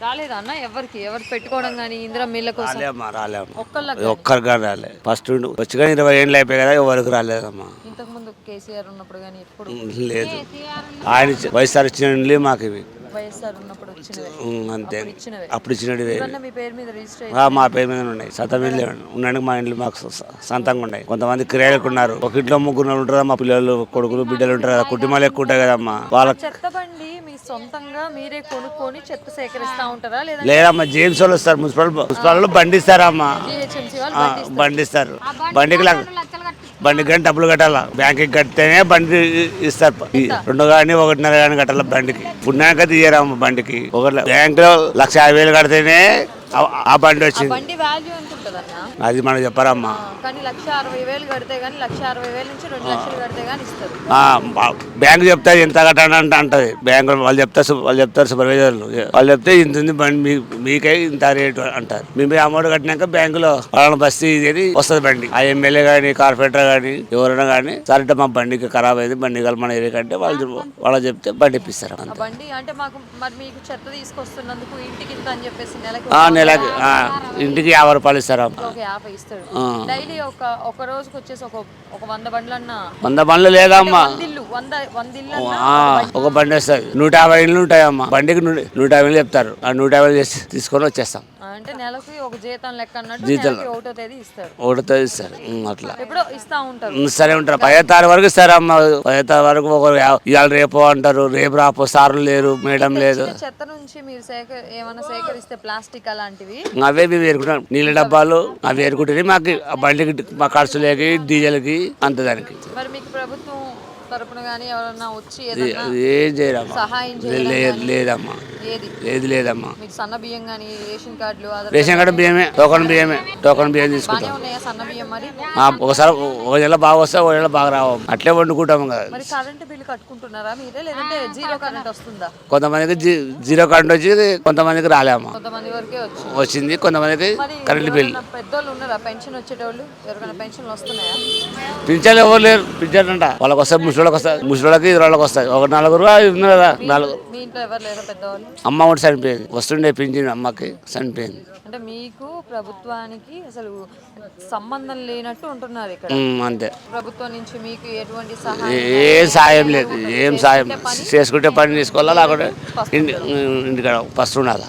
రాలేదా అన్న? ఎవరు పెట్టుకోవడం గానీ ఇందిరమ్మ ఇళ్ళ కోసం రాలేమ్మా ఒక్కళ్ళకి ఒక్కరికి రాలే. ఫస్ట్ వచ్చి కానీ 20 ఏళ్ళు అయిపోయి కదా, ఎవరికి రాలేదమ్మా. ఇంతకు ముందు కేసీఆర్ ఉన్నప్పుడు గానీ ఎప్పుడు లేదు, ఆయన వైఎస్ఆర్ ఇచ్చిన మాకు ఇవి. వైఎస్ఆర్ ఉన్నప్పుడు వచ్చినవే, అంతే, అప్పుడు ఇచ్చినవే. అప్పుడు ఇచ్చినవి ఇవన్నీ మీ పేరు మీద రిజిస్టర్ మా పేరు మీద ఉన్నాయి. సొంతం ఇల్లు ఉన్నాడు, మా ఇంట్లో మాకు సొంతంగా ఉన్నాయి. కొంతమంది కిరాయిలకు ఉన్నారు. ఒక ఇంట్లో ముగ్గురు ఉంటారు, మా పిల్లలు కొడుకులు బిడ్డలు ఉంటారు కదా, కుటుంబాలు ఎక్కువ ఉంటాయి కదమ్మా. వాళ్ళ చెత్త బండి మీ సొంతంగా మీరే కొనుక్కొని చెత్త సేకరిస్తా ఉంటారా లేదా? లేదమ్మా, జేమ్స్ వాళ్ళు వస్తారు, మున్సిపల్ బండి ఇస్తారమ్మా. జీహెచ్ఎంసీ వాళ్ళు బండి ఇస్తారు. బండికి కానీ డబ్బులు కట్టాలా, బ్యాంక్కి కడితేనే బండి ఇస్తారు. 2 కానీ 1.5 కానీ కట్టాల బండికి. పుణ్యాక తీయరామ్మ బండికి. బ్యాంకులో 1,50,000 కడితేనే ఆ బండి వచ్చింది. బండి వాల్యూ ఎంత ఉంటుందన్న? అది మనకు చెప్పారమ్మా. కానీ 1,60,000 కడితే గానీ 1,60,000 నుంచి 2 లక్షలు కడితే గానీ ఇస్తారు. బ్యాంకు చెప్తారు ఎంత కట్టాలంటే అంటది. బ్యాంకు వాళ్ళు చెప్తారు సూపర్వైజర్లు. వాళ్ళు చెప్తే ఇంత ఉంది బండి మీకే ఇంత రేటు అంటారు. మేము అమౌంట్ కట్టినాక బ్యాంకులో వాళ్ళని బస్తీ ఇది వస్తుంది బండి. ఆ ఎమ్మెల్యే కానీ కార్పొరేటర్ కానీ ఎవరైనా కానీ సరే మా బండికి ఖరాబ్ అయింది, బండి మన ఏరియా కంటే వాళ్ళు చెప్తే బండి ఇప్పిస్తారు. బండి అంటే మాకు మరి మీకు చెత్త తీసుకొస్తున్నందుకు ఇంటికి ఇంత అని చెప్పేసి నెలకి ఇంటికి 50 రూపాయలు ఇస్తారు. 50 ఇస్తాడు. డైలీ ఒక రోజుకి వచ్చేసి ఒక 100 బండ్లన్నా. 100 బండ్లు లేదమ్మా, 100 ఇల్లు ఒక బండి వస్తుంది. 150 ఇళ్ళు ఉంటాయమ్మా. బండికి 150 చెప్తారు. ఆ 150 చేసి తీసుకొని వచ్చేస్తాం. అంటే నెలకి ఒక జీతం లెక్క అన్నట్టు ఒకటో తేదీ ఇస్తారు. అట్లా ఎప్పుడో ఇస్తా ఉంటారు. సరే ఉంటారు. 10వ తారీఖు వరకు ఇస్తారమ్మా. 10వ తారీఖు వరకు ఒకరు ఇవాళ రేపు అంటారు, రేపు రాపో, సార్లు లేరు, మేడం లేదు. చెత్త నుంచి మీరు ఏమైనా సేకరిస్తే ప్లాస్టిక్ అలాంటివి అవే మేము ఏరుకుంటాం. నీళ్ళ డబ్బాలు అవి ఏరుకుంటే మాకు ఆ బండికి మా ఖర్చులకి డీజిల్కి అంత దానికి. మరి మీకు ప్రభుత్వం తరపున గానీ ఎవరన్నా వచ్చి ఏం చేయరమ్మా. సహాయం లేదమ్మా, లేదమ్మా. మీకు సన్న బియ్యం గానీ రేషన్ కార్డులు రేషన్ కార్డు బియ్యమే, టోకన్ బియ్యం తీసుకుంటాం. ఉన్నాయా సన్న బియ్యం? మరి ఒకసారి ఒక నెల బాగా వస్తే ఒక నెల బాగా రావు, అట్లే వండుకుంటాం కదా. మరి కరెంట్ బిల్లు కట్టుకుంటున్నారా మీరే లేదంటే జీరో కరెంట్ వస్తుందా? కొంతమందికి జీరో కరెంట్ వచ్చి కొంతమందికి రాలేమ్మా. కొంతమంది వరకే వచ్చింది, కొంతమందికి కరెంట్ బిల్లు. పెద్దోళ్ళు ఉన్నారా పెన్షన్ వచ్చేటోళ్ళు? ఎవరికైనా పెన్షన్లు వస్తున్నాయా? పింఛన్లు ఎవరు లేరు. పింఛన్ అంట వాళ్ళకి వస్తాయి, ముసలికి 20 వస్తాయి. ఒక 4 ఉన్నారు కదా. 4 మీ ఇంట్లో ఎవరు లేరు పెద్దవాళ్ళు? అమ్మ కూడా చనిపోయింది, వస్తుండే పింఛన్ అమ్మకి చనిపోయింది. అంటే మీకు ప్రభుత్వానికి అసలు సంబంధం లేనట్టు ఉంటున్నారు ఇక్కడ. అంతే. ప్రభుత్వం నుంచి మీకు ఎటువంటి ఏం సాయం లేదు. ఏం సాయం చేసుకుంటే పని తీసుకోవాలా, లేకుంటే ఇంటికాడ ఫస్ట్ ఉండాలా.